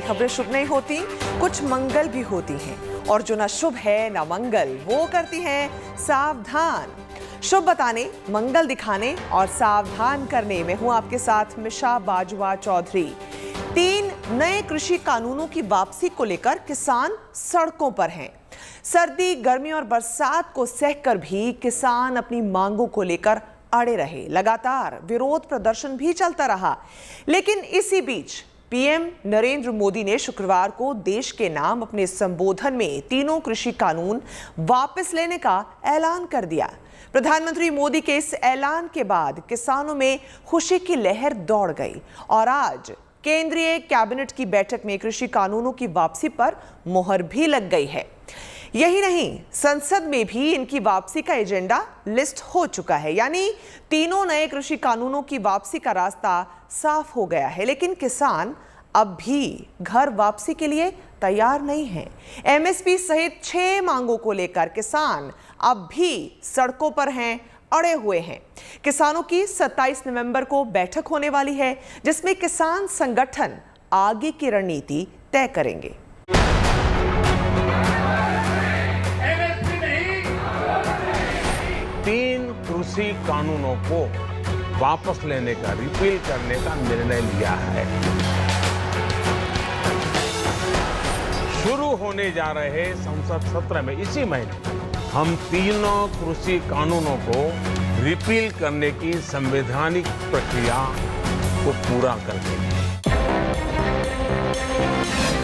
खबरें शुभ नहीं होती, कुछ मंगल भी होती हैं, और जो ना शुभ है ना मंगल, वो करती हैं सावधान। शुभ बताने, मंगल दिखाने और सावधान करने में हूं आपके साथ मिशा बाजवा चौधरी। 3 नए कृषि कानूनों की वापसी को लेकर किसान सड़कों पर हैं। सर्दी, गर्मी और बरसात को सहकर भी किसान अपनी मांगों को लेकर अड़े रहे। लगातार विरोध प्रदर्शन भी चलता रहा, लेकिन इसी बीच पीएम नरेंद्र मोदी ने शुक्रवार को देश के नाम अपने संबोधन में तीनों कृषि कानून वापस लेने का ऐलान कर दिया। प्रधानमंत्री मोदी के इस ऐलान के बाद किसानों में खुशी की लहर दौड़ गई और आज केंद्रीय कैबिनेट की बैठक में कृषि कानूनों की वापसी पर मुहर भी लग गई है। यही नहीं, संसद में भी इनकी वापसी का एजेंडा लिस्ट हो चुका है, यानी तीनों नए कृषि कानूनों की वापसी का रास्ता साफ हो गया है। लेकिन किसान अब भी घर वापसी के लिए तैयार नहीं हैं। एमएसपी सहित 6 मांगों को लेकर किसान अब भी सड़कों पर हैं, अड़े हुए हैं। किसानों की 27 नवंबर को बैठक होने वाली है, जिसमें किसान संगठन आगे की रणनीति तय करेंगे। कृषि कानूनों को वापस लेने का, रिपील करने का निर्णय लिया है। शुरू होने जा रहे संसद सत्र में इसी महीने हम तीनों कृषि कानूनों को रिपील करने की संवैधानिक प्रक्रिया को पूरा कर देंगे।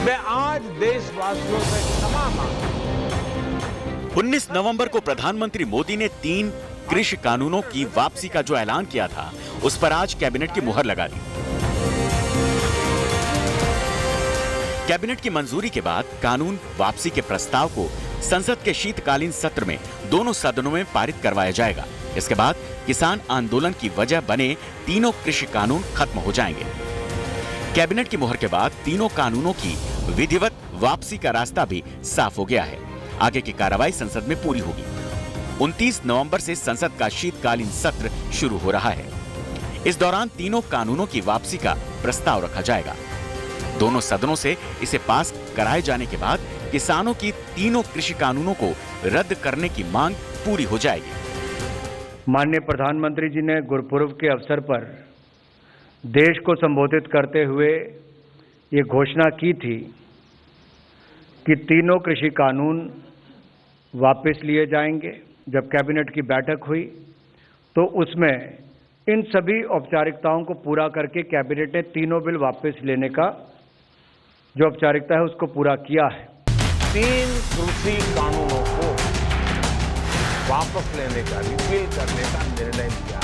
मैं आज देशवासियों से क्षमा मांगता हूं। 19 नवंबर को प्रधानमंत्री मोदी ने 3 कृषि कानूनों की वापसी का जो ऐलान किया था, उस पर आज कैबिनेट की मुहर लगा दी। कैबिनेट की मंजूरी के बाद कानून वापसी के प्रस्ताव को संसद के शीतकालीन सत्र में दोनों सदनों में पारित करवाया जाएगा। इसके बाद किसान आंदोलन की वजह बने तीनों कृषि कानून खत्म हो जाएंगे। कैबिनेट की मुहर के बाद तीनों कानूनों की विधिवत वापसी का रास्ता भी साफ हो गया है। आगे की कार्रवाई संसद में पूरी होगी। 29 नवंबर से संसद का शीतकालीन सत्र शुरू हो रहा है। इस दौरान तीनों कानूनों की वापसी का प्रस्ताव रखा जाएगा। दोनों सदनों से इसे पास कराए जाने के बाद किसानों की तीनों कृषि कानूनों को रद्द करने की मांग पूरी हो जाएगी। माननीय प्रधानमंत्री जी ने गुरुपुरब के अवसर पर देश को संबोधित करते हुए ये घोषणा की थी कि तीनों कृषि कानून वापस लिए जाएंगे। जब कैबिनेट की बैठक हुई तो उसमें इन सभी औपचारिकताओं को पूरा करके कैबिनेट ने तीनों बिल वापस लेने का जो औपचारिकता है उसको पूरा किया है। 3 कृषि कानूनों को वापस लेने का, रिपील करने का निर्णय लिया।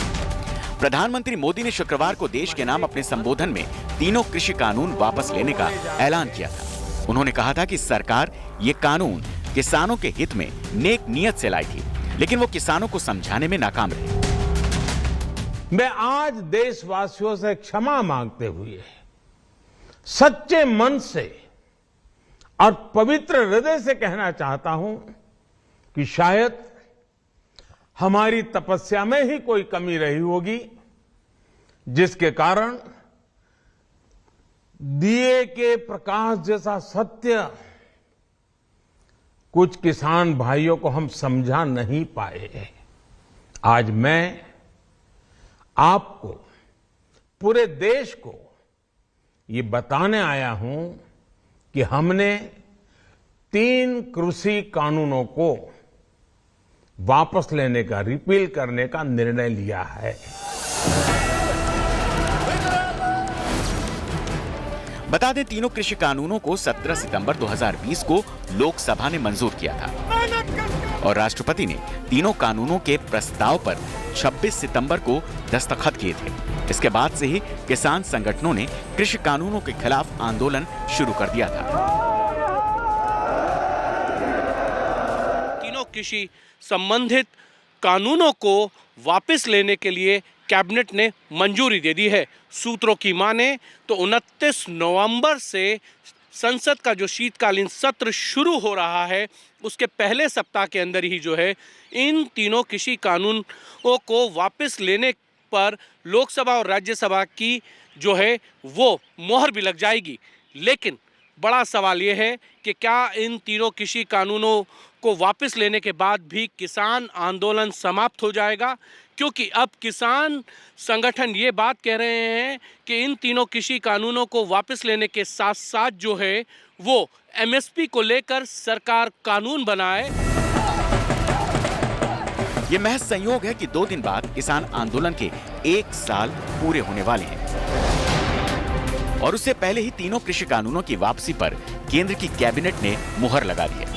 प्रधानमंत्री मोदी ने शुक्रवार को देश के नाम अपने संबोधन में तीनों कृषि कानून वापस लेने का ऐलान किया था। उन्होंने कहा था कि सरकार ये कानून किसानों के हित में नेक नियत से लाई थी, लेकिन वो किसानों को समझाने में नाकाम रहे। मैं आज देशवासियों से क्षमा मांगते हुए सच्चे मन से और पवित्र हृदय से कहना चाहता हूं कि शायद हमारी तपस्या में ही कोई कमी रही होगी, जिसके कारण दिए के प्रकाश जैसा सत्य कुछ किसान भाइयों को हम समझा नहीं पाए। आज मैं आपको, पूरे देश को ये बताने आया हूं कि हमने 3 कृषि कानूनों को वापस लेने का, रिपील करने का निर्णय लिया है। बता दें, तीनों कृषि कानूनों को 17 सितंबर 2020 को लोकसभा ने मंजूर किया था और राष्ट्रपति ने तीनों कानूनों के प्रस्ताव पर 26 सितंबर को दस्तखत किए थे। इसके बाद से ही किसान संगठनों ने कृषि कानूनों के खिलाफ आंदोलन शुरू कर दिया था। तीनों कृषि संबंधित कानूनों को वापस लेने के लिए कैबिनेट ने मंजूरी दे दी है। सूत्रों की माने तो 29 नवंबर से संसद का जो शीतकालीन सत्र शुरू हो रहा है, उसके पहले सप्ताह के अंदर ही जो है इन तीनों कृषि कानूनों को वापस लेने पर लोकसभा और राज्यसभा की जो है वो मोहर भी लग जाएगी। लेकिन बड़ा सवाल ये है कि क्या इन तीनों कृषि कानूनों को वापस लेने के बाद भी किसान आंदोलन समाप्त हो जाएगा, क्योंकि अब किसान संगठन ये बात कह रहे हैं कि इन तीनों कृषि कानूनों को वापस लेने के साथ साथ जो है वो एमएसपी को लेकर सरकार कानून बनाए। ये महज संयोग है कि 2 दिन बाद किसान आंदोलन के 1 साल पूरे होने वाले हैं और उससे पहले ही तीनों कृषि कानूनों की वापसी पर केंद्र की कैबिनेट ने मुहर लगा दी है।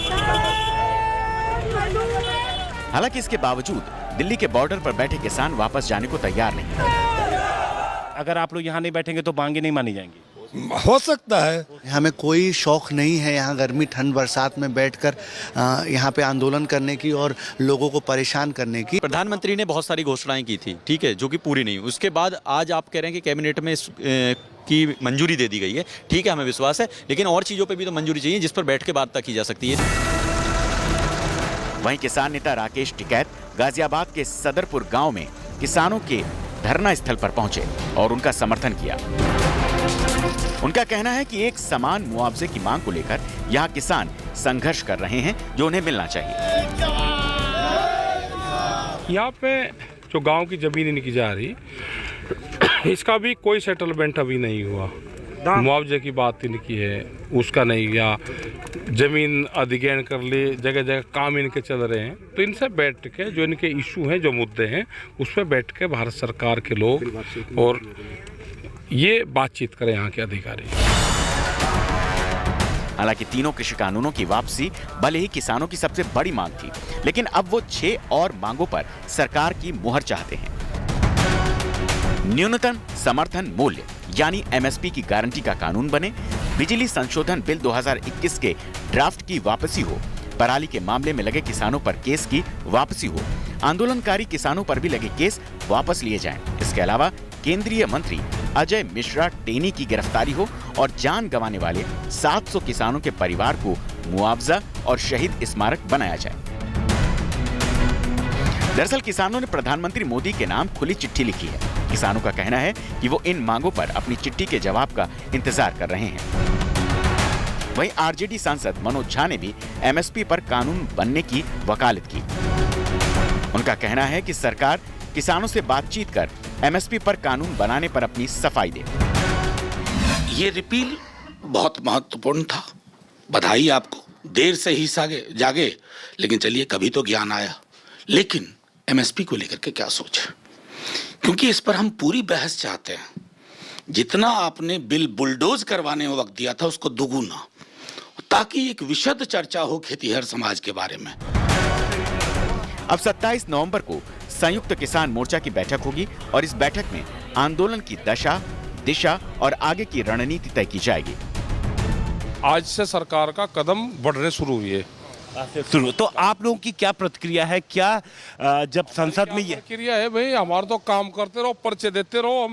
हालांकि इसके बावजूद दिल्ली के बॉर्डर पर बैठे किसान वापस जाने को तैयार नहीं। अगर आप लोग यहाँ नहीं बैठेंगे तो मांगे नहीं मानी जाएंगी। हो सकता है। हमें कोई शौक नहीं है यहाँ गर्मी ठंड बरसात में बैठकर यहाँ पे आंदोलन करने की और लोगों को परेशान करने की। प्रधानमंत्री ने बहुत सारी घोषणाएं की थी, ठीक है, जो कि पूरी नहीं। उसके बाद आज आप कह रहे हैं कि कैबिनेट में की मंजूरी दे दी गई है, ठीक है, हमें विश्वास है, लेकिन और चीज़ों पे भी तो मंजूरी चाहिए जिस पर बैठ के बात तक की जा सकती है। वहीं किसान नेता राकेश टिकैत गाजियाबाद के सदरपुर गांव में किसानों के धरना स्थल पर पहुंचे और उनका समर्थन किया। उनका कहना है कि एक समान मुआवजे की मांग को लेकर यहाँ किसान संघर्ष कर रहे हैं जो उन्हें मिलना चाहिए। यहाँ पे जो गांव की जमीन इनकी जा रही, इसका भी कोई सेटलमेंट अभी नहीं हुआ। मुआवजे की बात इनकी है, उसका नहीं गया। जमीन अधिग्रहण कर ली, जगह जगह काम इनके चल रहे हैं। तो इनसे बैठ के जो इनके इशू हैं, जो मुद्दे हैं, उस पर बैठ के भारत सरकार के लोग और ये बातचीत करें यहाँ के अधिकारी। हालांकि तीनों कृषि कानूनों की वापसी भले ही किसानों की सबसे बड़ी मांग थी, लेकिन अब वो 6 और मांगों पर सरकार की मुहर चाहते हैं। न्यूनतम समर्थन मूल्य यानी एमएसपी की गारंटी का कानून बने, बिजली संशोधन बिल 2021 के ड्राफ्ट की वापसी हो, पराली के मामले में लगे किसानों पर केस की वापसी हो, आंदोलनकारी किसानों पर भी लगे केस वापस लिए जाएं। इसके अलावा केंद्रीय मंत्री अजय मिश्रा टेनी की गिरफ्तारी हो और जान गंवाने वाले 700 किसानों के परिवार को मुआवजा और शहीद स्मारक बनाया जाए। दरअसल किसानों ने प्रधानमंत्री मोदी के नाम खुली चिट्ठी लिखी है। किसानों का कहना है कि वो इन मांगों पर अपनी चिट्ठी के जवाब का इंतजार कर रहे हैं। वहीं आरजेडी सांसद मनोज झा ने भी एमएसपी पर कानून बनने की वकालत की। उनका कहना है कि सरकार किसानों से बातचीत कर एमएसपी पर कानून बनाने पर अपनी सफाई दे। ये रिपील बहुत महत्वपूर्ण था, बधाई आपको, देर से ही जागे, लेकिन चलिए कभी तो ज्ञान आया। लेकिन एमएसपी को लेकर के क्या सोच है, क्योंकि इस पर हम पूरी बहस चाहते हैं। जितना आपने बिल बुलडोज करवाने में वक्त दिया था उसको दुगुना, ताकि एक विशद चर्चा हो खेतीहर समाज के बारे में। अब 27 नवंबर को संयुक्त किसान मोर्चा की बैठक होगी और इस बैठक में आंदोलन की दशा, दिशा और आगे की रणनीति तय की जाएगी। आज से सरकार का कदम बढ़ने शुरू हुई है। तो आप लोगों की क्या प्रतिक्रिया है? क्या जब संसद में ये प्रतिक्रिया है भाई, हमारा तो काम करते रहो, पर्चे देते रहो,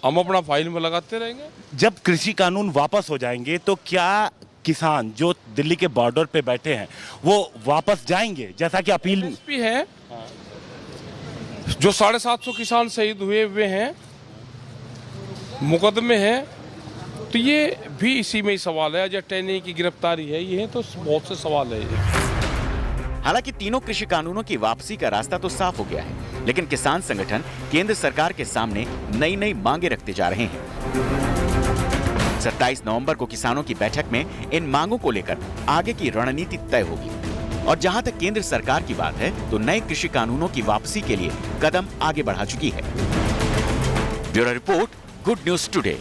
हम अपना फाइल में लगाते रहेंगे। जब कृषि कानून वापस हो जाएंगे तो क्या किसान जो दिल्ली के बॉर्डर पे बैठे हैं वो वापस जाएंगे, जैसा कि अपील भी है? जो 750 किसान शहीद हुए हैं, मुकदमे हैं, तो ये भी इसी में ही सवाल है। अजय टेनी की गिरफ्तारी है, ये तो बहुत से सवाल है। हालांकि तीनों कृषि कानूनों की वापसी का रास्ता तो साफ हो गया है, लेकिन किसान संगठन केंद्र सरकार के सामने नई नई मांगे रखते जा रहे हैं। 27 नवंबर को किसानों की बैठक में इन मांगों को लेकर आगे की रणनीति तय होगी। और जहां तक केंद्र सरकार की बात है तो नए कृषि कानूनों की वापसी के लिए कदम आगे बढ़ा चुकी है। Bureau report, good news today.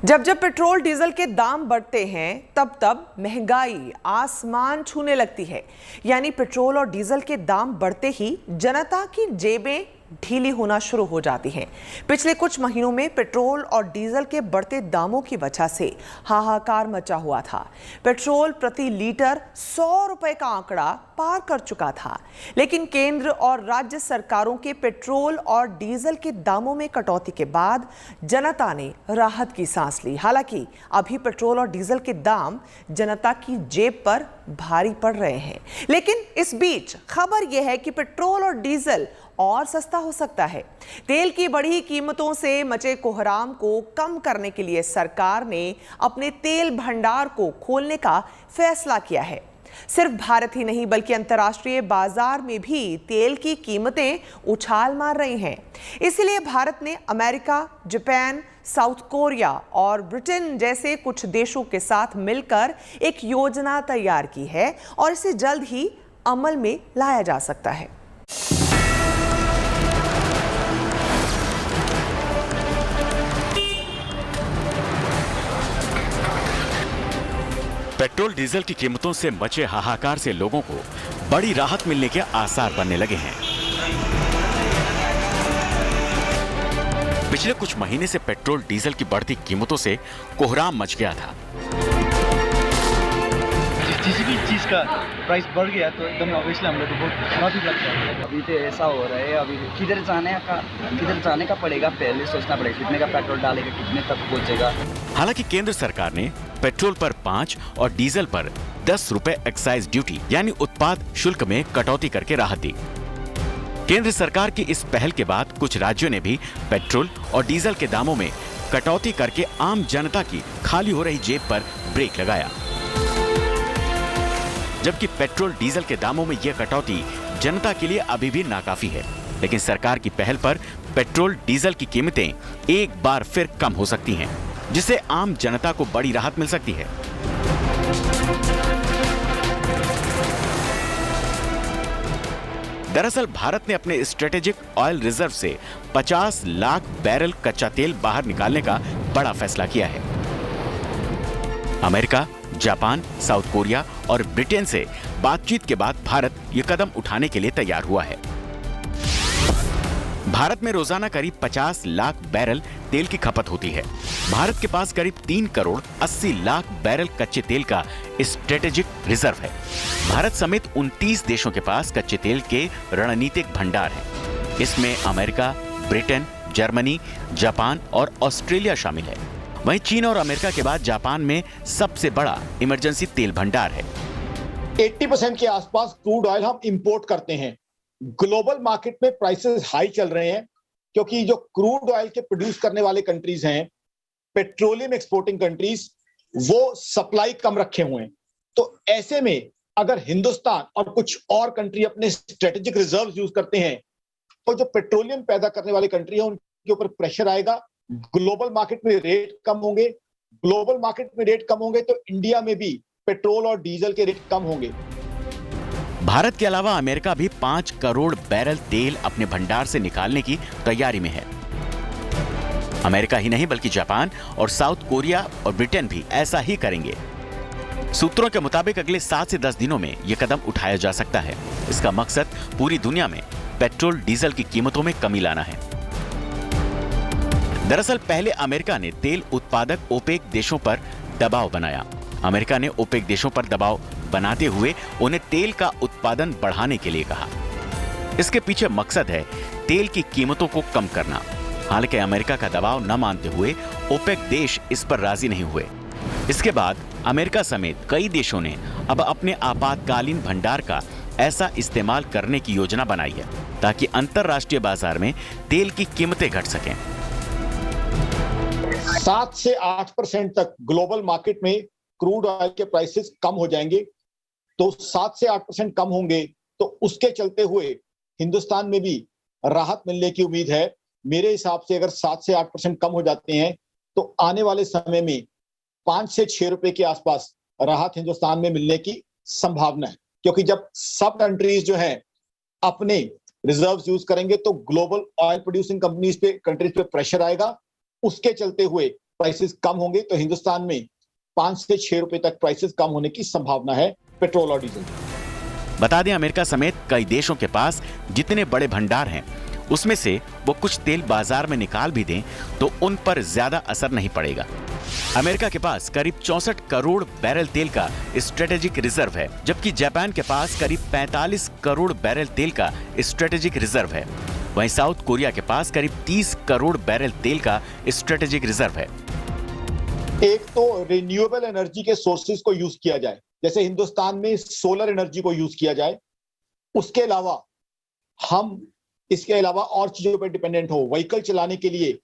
जब जब पेट्रोल डीजल के दाम बढ़ते हैं तब तब महंगाई आसमान छूने लगती है। यानी पेट्रोल और डीजल के दाम बढ़ते ही जनता की जेबें ढीली होना शुरू हो जाती हैं। पिछले कुछ महीनों में पेट्रोल और डीजल के बढ़ते दामों की वजह से हाहाकार मचा हुआ था। पेट्रोल प्रति लीटर 100 रुपए का आंकड़ा पार कर चुका था, लेकिन केंद्र और राज्य सरकारों के पेट्रोल और डीजल के दामों में कटौती के बाद जनता ने राहत की सांस ली। हालांकि अभी पेट्रोल और डीजल के दाम जनता की जेब पर भारी पड़ रहे हैं। लेकिन इस बीच खबर यह है कि पेट्रोल और डीजल और सस्ता हो सकता है। तेल की बढ़ी कीमतों से मचे कोहराम को कम करने के लिए सरकार ने अपने तेल भंडार को खोलने का फैसला किया है। सिर्फ भारत ही नहीं बल्कि अंतर्राष्ट्रीय बाजार में भी तेल की कीमतें उछाल मार रही हैं। इसलिए भारत ने अमेरिका, जापान, साउथ कोरिया और ब्रिटेन जैसे कुछ देशों के साथ मिलकर एक योजना तैयार की है और इसे जल्द ही अमल में लाया जा सकता है। पेट्रोल डीजल की कीमतों से मचे हाहाकार से लोगों को बड़ी राहत मिलने के आसार बनने लगे हैं। पिछले कुछ महीने से पेट्रोल डीजल की बढ़ती कीमतों से कोहराम मच गया था। किसी भी चीज का प्राइस बढ़ गया तो एकदम ऑब्वियसली हम लोग को बहुत खराब ही लगता है। अभी तो ऐसा हो रहा है, अभी किधर जाने का पड़ेगा, पहले सोचना पड़ेगा कितने का पेट्रोल डालेगा, कितने तक पहुंचेगा। हालांकि केंद्र सरकार ने पेट्रोल पर 5 और डीजल पर 10 रुपए एक्साइज ड्यूटी यानी उत्पाद शुल्क में कटौती करके राहत दी। केंद्र सरकार की इस पहल के बाद कुछ राज्यों ने भी पेट्रोल और डीजल के दामों में कटौती करके आम जनता की खाली हो रही जेब पर ब्रेक लगाया। जबकि पेट्रोल डीजल के दामों में यह कटौती जनता के लिए अभी भी नाकाफी है, लेकिन सरकार की पहल पर पेट्रोल डीजल की कीमतें एक बार फिर कम हो सकती हैं, जिससे आम जनता को बड़ी राहत मिल सकती है। दरअसल भारत ने अपने स्ट्रेटेजिक ऑयल रिजर्व से 50 लाख बैरल कच्चा तेल बाहर निकालने का बड़ा फैसला किया है। अमेरिका, जापान, साउथ कोरिया और ब्रिटेन से बातचीत के बाद भारत ये कदम उठाने के लिए तैयार हुआ है। भारत में रोजाना करीब 50 लाख बैरल तेल की खपत होती है। भारत के पास करीब 3 करोड़ 80 लाख बैरल कच्चे तेल का स्ट्रेटेजिक रिजर्व है। भारत समेत 29 देशों के पास कच्चे तेल के रणनीतिक भंडार हैं। इसमें अमेरिका, ब्रिटेन, जर्मनी, जापान और ऑस्ट्रेलिया शामिल है। वहीं चीन और अमेरिका के बाद जापान में सबसे बड़ा इमरजेंसी तेल भंडार है। 80% के आसपास क्रूड ऑयल हम इंपोर्ट करते हैं। ग्लोबल मार्केट में प्राइसेस हाई चल रहे हैं क्योंकि जो क्रूड ऑयल के प्रोड्यूस करने वाले कंट्रीज हैं, पेट्रोलियम एक्सपोर्टिंग कंट्रीज, वो सप्लाई कम रखे हुए हैं। तो ऐसे में अगर हिंदुस्तान और कुछ और कंट्री अपने स्ट्रेटेजिक रिजर्व यूज करते हैं तो जो पेट्रोलियम पैदा करने वाली कंट्री है उनके ऊपर प्रेशर आएगा। ग्लोबल मार्केट में रेट कम होंगे। ग्लोबल मार्केट में रेट कम होंगे तो इंडिया में भी पेट्रोल और डीजल के रेट कम होंगे। भारत के अलावा अमेरिका भी 5 करोड़ बैरल तेल अपने भंडार से निकालने की तैयारी में है। अमेरिका ही नहीं बल्कि जापान और साउथ कोरिया और ब्रिटेन भी ऐसा ही करेंगे। सूत्रों के मुताबिक अगले 7 से 10 दिनों में यह कदम उठाया जा सकता है। इसका मकसद पूरी दुनिया में पेट्रोल डीजल की कीमतों में कमी लाना है। दरअसल पहले अमेरिका ने तेल उत्पादक ओपेक देशों पर दबाव बनाया। अमेरिका ने ओपेक देशों पर दबाव बनाते हुए उन्हें तेल का उत्पादन बढ़ाने के लिए कहा। इसके पीछे मकसद है तेल की कीमतों को कम करना। हालांकि अमेरिका का दबाव न मानते हुए ओपेक देश इस पर राजी नहीं हुए। इसके बाद अमेरिका समेत कई देशों ने अब अपने आपातकालीन भंडार का ऐसा इस्तेमाल करने की योजना बनाई है ताकि अंतरराष्ट्रीय बाजार में तेल की कीमतें घट सकें। 7 से 8% तक ग्लोबल मार्केट में क्रूड ऑयल के प्राइसेस कम हो जाएंगे। तो 7 से 8% कम होंगे तो उसके चलते हुए हिंदुस्तान में भी राहत मिलने की उम्मीद है। मेरे हिसाब से अगर 7 से 8% कम हो जाते हैं तो आने वाले समय में 5 से 6 रुपए के आसपास राहत हिंदुस्तान में मिलने की संभावना है, क्योंकि जब सब कंट्रीज जो है अपने रिजर्व्स यूज करेंगे तो ग्लोबल ऑयल प्रोड्यूसिंग कंट्रीज पे प्रेशर आएगा। उसके चलते हुए प्राइसेस कम होंगे तो हिंदुस्तान में 5 से 6 रुपए तक प्राइसेस कम होने की संभावना है पेट्रोल और डीजल। बता दें अमेरिका समेत कई देशों के पास जितने बड़े भंडार हैं उसमें से वो कुछ तेल बाजार में निकाल भी दें तो उन पर ज्यादा असर नहीं पड़ेगा। अमेरिका के पास करीब 64 करोड़ बैरल तेल का स्ट्रेटेजिक रिजर्व है, जबकि जापान के पास करीब 45 करोड़ बैरल तेल का स्ट्रेटेजिक रिजर्व है। वहीं साउथ कोरिया के पास करीब 30 करोड़ बैरल तेल का स्ट्रेटेजिक रिजर्व है। एक तो रिन्यूएबल एनर्जी के सोर्सेज को यूज किया जाए, जैसे हिंदुस्तान में सोलर एनर्जी को यूज किया जाए। उसके अलावा हम इसके अलावा और चीजों पर डिपेंडेंट हो। व्हीकल चलाने के लिए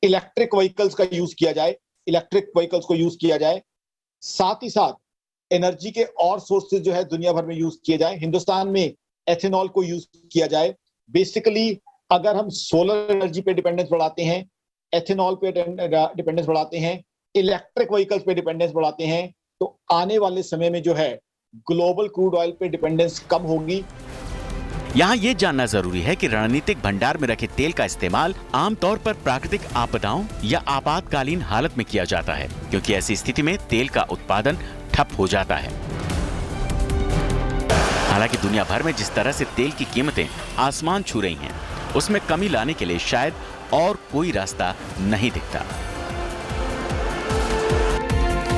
इलेक्ट्रिक व्हीकल्स का यूज किया जाए, इलेक्ट्रिक व्हीकल्स को यूज किया जाए। साथ ही साथ एनर्जी के और सोर्सेज जो है दुनिया भर में यूज किए जाए। हिंदुस्तान में एथेनॉल को यूज किया जाए। बेसिकली अगर हम सोलर एनर्जी पे डिपेंडेंस बढ़ाते हैं, एथेनॉल पे डिपेंडेंस बढ़ाते हैं, इलेक्ट्रिक व्हीकल्स पे डिपेंडेंस बढ़ाते हैं, तो आने वाले समय में जो है ग्लोबल क्रूड ऑयल पे डिपेंडेंस कम होगी। यहाँ ये जानना जरूरी है कि रणनीतिक भंडार में रखे तेल का इस्तेमाल आमतौर पर प्राकृतिक आपदाओं या आपातकालीन हालत में किया जाता है, क्योंकि ऐसी स्थिति में तेल का उत्पादन ठप हो जाता है। हालांकि दुनिया भर में जिस तरह से तेल की कीमतें आसमान छू रही हैं, उसमें कमी लाने के लिए शायद और कोई रास्ता नहीं दिखता।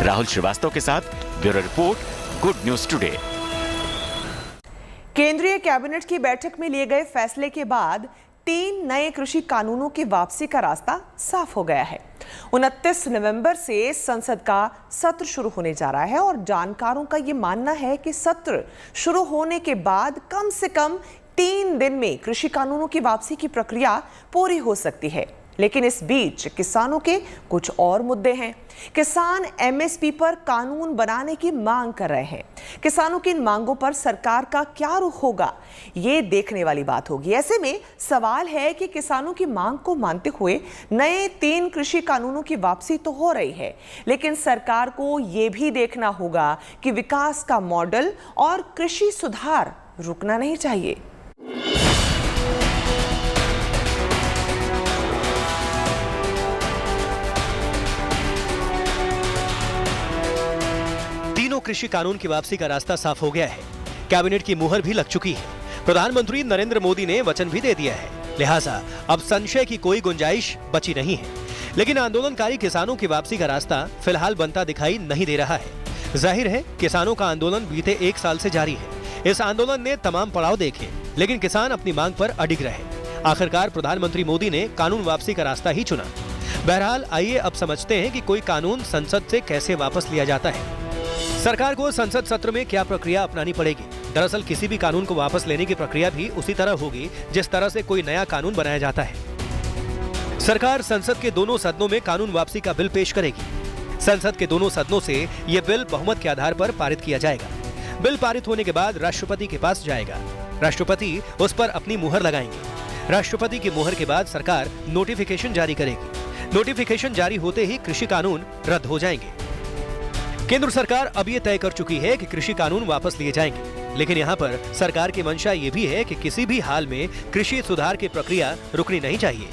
राहुल श्रीवास्तव के साथ bureau report, good news today. केंद्रीय कैबिनेट की बैठक में लिए गए फैसले के बाद 3 नए कृषि कानूनों की वापसी का रास्ता साफ हो गया है। 29 नवंबर से संसद का सत्र शुरू होने जा रहा है और जानकारों का ये मानना है कि सत्र शुरू होने के बाद कम से कम 3 दिन में कृषि कानूनों की वापसी की प्रक्रिया पूरी हो सकती है। लेकिन इस बीच किसानों के कुछ और मुद्दे हैं। किसान एमएसपी पर कानून बनाने की मांग कर रहे हैं। किसानों की इन मांगों पर सरकार का क्या रुख होगा, ये देखने वाली बात होगी। ऐसे में सवाल है कि किसानों की मांग को मानते हुए नए 3 कृषि कानूनों की वापसी तो हो रही है, लेकिन सरकार को ये भी देखना होगा कि विकास का मॉडल और कृषि सुधार रुकना नहीं चाहिए। तीनों कृषि कानून की वापसी का रास्ता साफ हो गया है। कैबिनेट की मुहर भी लग चुकी है। प्रधानमंत्री नरेंद्र मोदी ने वचन भी दे दिया है, लिहाजा अब संशय की कोई गुंजाइश बची नहीं है। लेकिन आंदोलनकारी किसानों की वापसी का रास्ता फिलहाल बनता दिखाई नहीं दे रहा है। जाहिर है किसानों का आंदोलन बीते 1 साल से जारी है। इस आंदोलन ने तमाम पड़ाव देखे, लेकिन किसान अपनी मांग पर अडिग रहे। आखिरकार प्रधानमंत्री मोदी ने कानून वापसी का रास्ता ही चुना। बहरहाल आइए अब समझते हैं कि कोई कानून संसद से कैसे वापस लिया जाता है। सरकार को संसद सत्र में क्या प्रक्रिया अपनानी पड़ेगी? दरअसल किसी भी कानून को वापस लेने की प्रक्रिया भी उसी तरह होगी जिस तरह से कोई नया कानून बनाया जाता है। सरकार संसद के दोनों सदनों में कानून वापसी का बिल पेश करेगी। संसद के दोनों सदनों से यह बिल बहुमत के आधार पर पारित किया जाएगा। बिल पारित होने के बाद राष्ट्रपति के पास जाएगा। राष्ट्रपति उस पर अपनी मुहर लगाएंगे। राष्ट्रपति की मुहर के बाद सरकार नोटिफिकेशन जारी करेगी। नोटिफिकेशन जारी होते ही कृषि कानून रद्द हो जाएंगे। केंद्र सरकार अब ये तय कर चुकी है कि कृषि कानून वापस लिए जाएंगे, लेकिन यहाँ पर सरकार की मंशा ये भी है कि किसी भी हाल में कृषि सुधार की प्रक्रिया रुकनी नहीं चाहिए।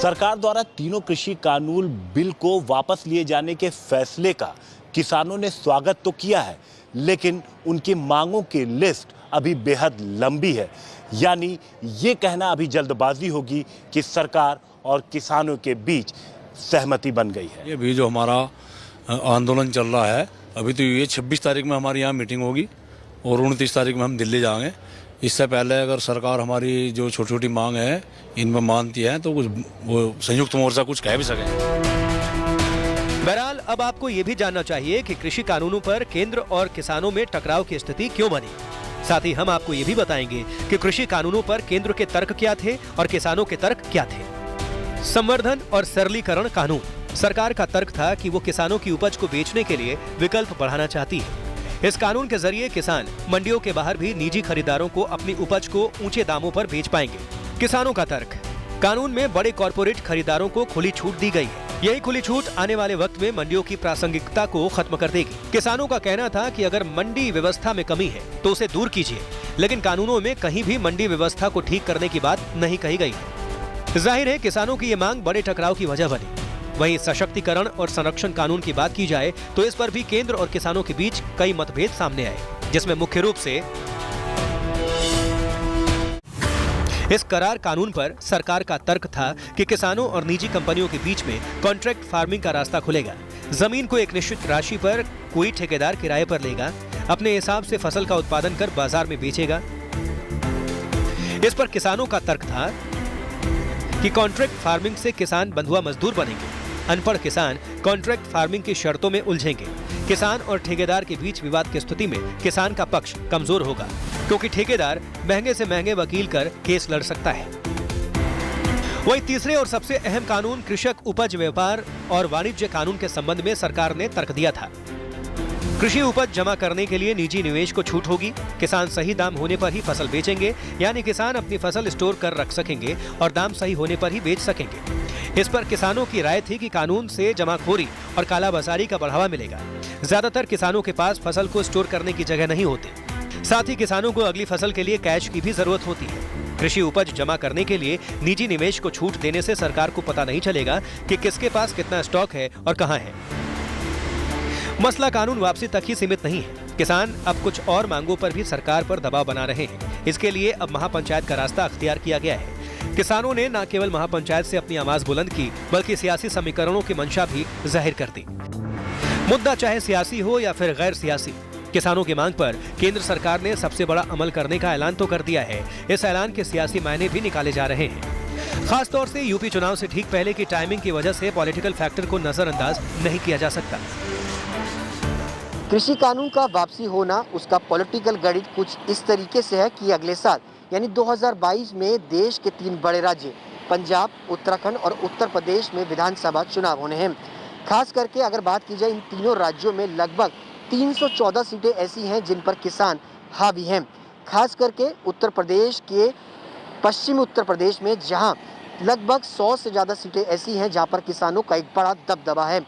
सरकार द्वारा तीनों कृषि कानून बिल को वापस लिए जाने के फैसले का किसानों ने स्वागत तो किया है, लेकिन उनकी मांगों की लिस्ट अभी बेहद लंबी है। यानी ये कहना अभी जल्दबाजी होगी कि सरकार और किसानों के बीच सहमति बन गई है। ये भी जो हमारा आंदोलन चल रहा है, अभी तो ये 26 तारीख में हमारी यहाँ मीटिंग होगी और 29 तारीख में हम दिल्ली जाएंगे। इससे पहले अगर सरकार हमारी जो छोटी छोटी मांग है इनमें मानती है तो कुछ वो संयुक्त मोर्चा कुछ कह भी सके। बहरहाल अब आपको ये भी जानना चाहिए कि कृषि कानूनों पर केंद्र और किसानों में टकराव की स्थिति क्यों बनी। साथ ही हम आपको ये भी बताएंगे कि कृषि कानूनों पर केंद्र के तर्क क्या थे और किसानों के तर्क क्या थे। संवर्धन और सरलीकरण कानून। सरकार का तर्क था कि वो किसानों की उपज को बेचने के लिए विकल्प बढ़ाना चाहती है। इस कानून के जरिए किसान मंडियों के बाहर भी निजी खरीदारों को अपनी उपज को ऊंचे दामों पर बेच पाएंगे। किसानों का तर्क, कानून में बड़े कॉरपोरेट खरीदारों को खुली छूट दी गई है। यही खुली छूट आने वाले वक्त में मंडियों की प्रासंगिकता को खत्म कर देगी। किसानों का कहना था कि अगर मंडी व्यवस्था में कमी है तो उसे दूर कीजिए, लेकिन कानूनों में कहीं भी मंडी व्यवस्था को ठीक करने की बात नहीं कही गई है। जाहिर है किसानों की ये मांग बड़े टकराव की वजह बनी। वहीं सशक्तिकरण और संरक्षण कानून की बात की जाए तो इस पर भी केंद्र और किसानों के बीच कई मतभेद सामने आए, जिसमें मुख्य रूप से इस करार कानून पर सरकार का तर्क था कि किसानों और निजी कंपनियों के बीच में कॉन्ट्रैक्ट फार्मिंग का रास्ता खुलेगा। जमीन को एक निश्चित राशि पर कोई ठेकेदार किराए पर लेगा, अपने हिसाब से फसल का उत्पादन कर बाजार में बेचेगा। इस पर किसानों का तर्क था कि कॉन्ट्रैक्ट फार्मिंग से किसान बंधुआ मजदूर बनेंगे। अनपढ़ किसान कॉन्ट्रैक्ट फार्मिंग की शर्तों में उलझेंगे। किसान और ठेकेदार के बीच विवाद की स्थिति में किसान का पक्ष कमजोर होगा, क्योंकि ठेकेदार महंगे से महंगे वकील कर केस लड़ सकता है। वहीं तीसरे और सबसे अहम कानून कृषक उपज व्यापार और वाणिज्य कानून के संबंध में सरकार ने तर्क दिया था। कृषि उपज जमा करने के लिए निजी निवेश को छूट होगी। किसान सही दाम होने पर ही फसल बेचेंगे, यानी किसान अपनी फसल स्टोर कर रख सकेंगे और दाम सही होने पर ही बेच सकेंगे। इस पर किसानों की राय थी कि कानून से जमाखोरी और कालाबाजारी का बढ़ावा मिलेगा। ज्यादातर किसानों के पास फसल को स्टोर करने की जगह नहीं होती। साथ ही किसानों को अगली फसल के लिए कैश की भी जरूरत होती है। कृषि उपज जमा करने के लिए निजी निवेश को छूट देने से सरकार को पता नहीं चलेगा कि किसके पास कितना स्टॉक है और कहां है। मसला कानून वापसी तक ही सीमित नहीं है। किसान अब कुछ और मांगों पर भी सरकार पर दबाव बना रहे हैं। इसके लिए अब महापंचायत का रास्ता अख्तियार किया गया है। किसानों ने न केवल महापंचायत से अपनी आवाज बुलंद की, बल्कि सियासी समीकरणों की मंशा भी जाहिर कर दी। मुद्दा चाहे सियासी हो या फिर गैर सियासी, किसानों की मांग पर केंद्र सरकार ने सबसे बड़ा अमल करने का ऐलान तो कर दिया है। इस ऐलान के सियासी मायने भी निकाले जा रहे हैं। खासतौर से यूपी चुनाव से ठीक पहले की टाइमिंग की वजह से पॉलिटिकल फैक्टर को नजरअंदाज नहीं किया जा सकता। कृषि कानून का वापसी होना, उसका पॉलिटिकल गणित कुछ इस तरीके से है कि अगले साल यानी 2022 में देश के 3 बड़े राज्य पंजाब, उत्तराखंड और उत्तर प्रदेश में विधानसभा चुनाव होने हैं। खास करके अगर बात की जाए, इन तीनों राज्यों में लगभग 314 सीटें ऐसी हैं जिन पर किसान हावी हैं। खास करके उत्तर प्रदेश के पश्चिमी उत्तर प्रदेश में, जहां लगभग 100 से ज़्यादा सीटें ऐसी हैं जहां पर किसानों का एक बड़ा दबदबा है।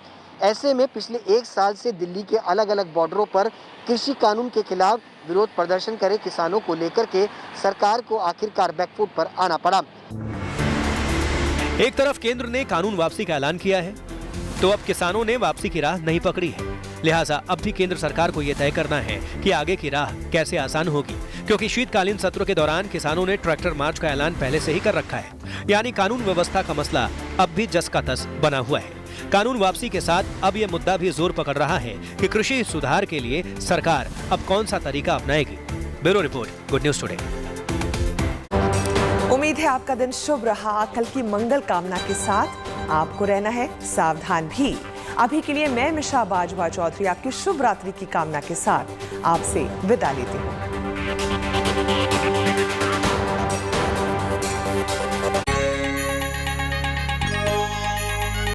ऐसे में पिछले 1 साल से दिल्ली के अलग अलग बॉर्डरों पर कृषि कानून के खिलाफ विरोध प्रदर्शन करे किसानों को लेकर के सरकार को आखिरकार बैकफुट पर आना पड़ा। एक तरफ केंद्र ने कानून वापसी का ऐलान किया है, तो अब किसानों ने वापसी की राह नहीं पकड़ी है। लिहाजा अब भी केंद्र सरकार को यह तय करना है कि आगे की राह कैसे आसान होगी, क्योंकि शीतकालीन सत्र के दौरान किसानों ने ट्रैक्टर मार्च का ऐलान पहले से ही कर रखा है। यानी कानून व्यवस्था का मसला अब भी जस का तस बना हुआ है। कानून वापसी के साथ अब यह मुद्दा भी जोर पकड़ रहा है कि कृषि सुधार के लिए सरकार अब कौन सा तरीका अपनाएगी। Bureau report, good news today. उम्मीद है आपका दिन शुभ रहा। कल की मंगल कामना के साथ आपको रहना है सावधान भी। अभी के लिए मैं मिशा बाजवा चौधरी आपकी शुभ रात्रि की कामना के साथ आपसे विदा लेती हूँ।